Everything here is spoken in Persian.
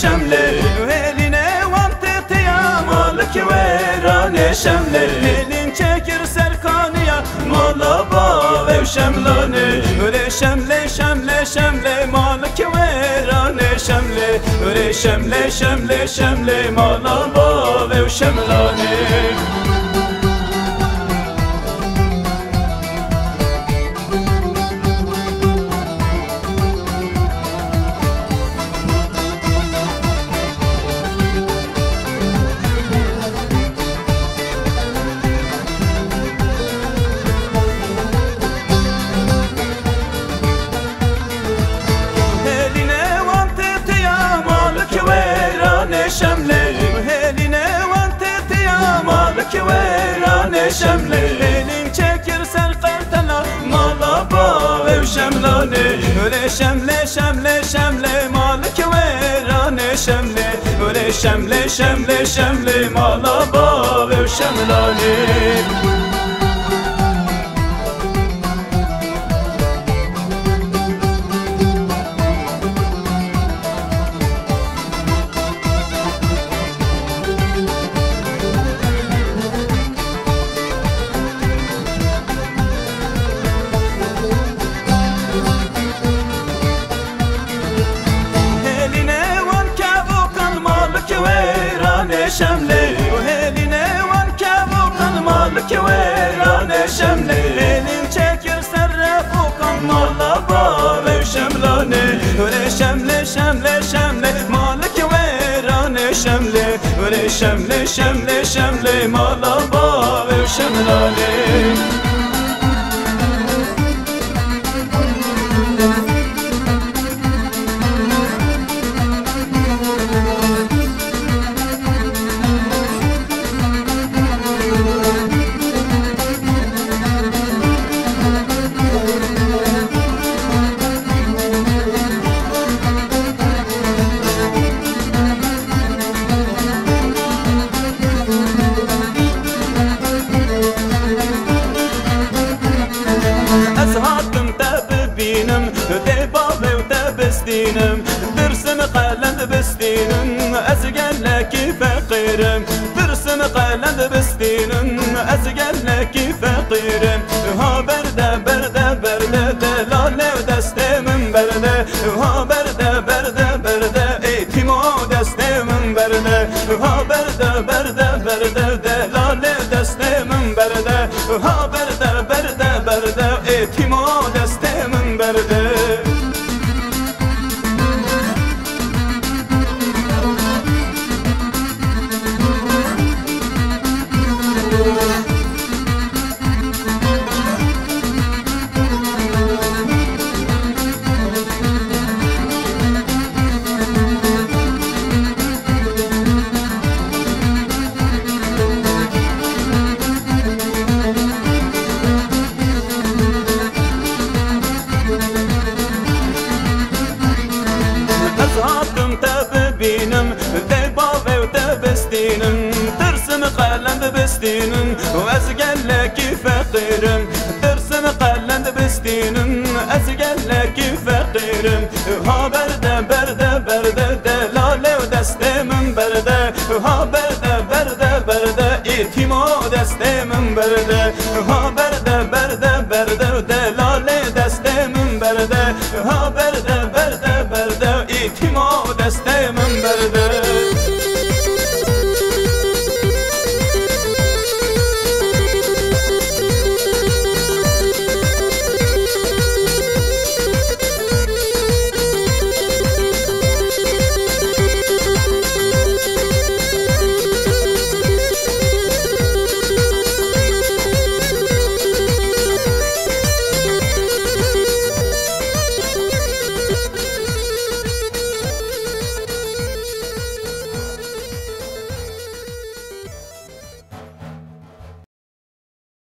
شمله هلینه وانت تیا مالک ویران شمله هلین چکر سرکانیا مالا با و شملانه öyle şemle şemle şemle malik verane şemle öyle şemle şemle şemle mala ba ve şemlane şemle heline vanteti ya malik verane şemle elin çekir serkartana mala ba ve şemlane öyle şemle şemle şemle malik verane şemle öyle şemle şemle şemle mala ba ve şemlane şemle heline van kavukan malik verane şemle elin çekir serrafukan mala ba ve şemlane öyle şemle şemle şemle malik verane şemle öyle şemle şemle şemle mala ba ve şemlane درسم قلند بستینم از گلکی فقیرم درسم قلند بستینم از گلکی فقیرم ها برده برده برده دلاله دستم برده ها برده برده برده ایتیمو دستم برده ها برده برده برده دلاله دستم برده ها برده برده برده ایتیمو دستم برده ترسم قلند بستینم و از گلکی فقیرم ترسم قلند بستینم از گلکی فقیرم ها برده برده برده دلاله و دستم برده ها برده برده برده ایتیمو دستم برده ها برده برده برده دلاله دستم برده ها برده برده برده ایتیمو دستم برده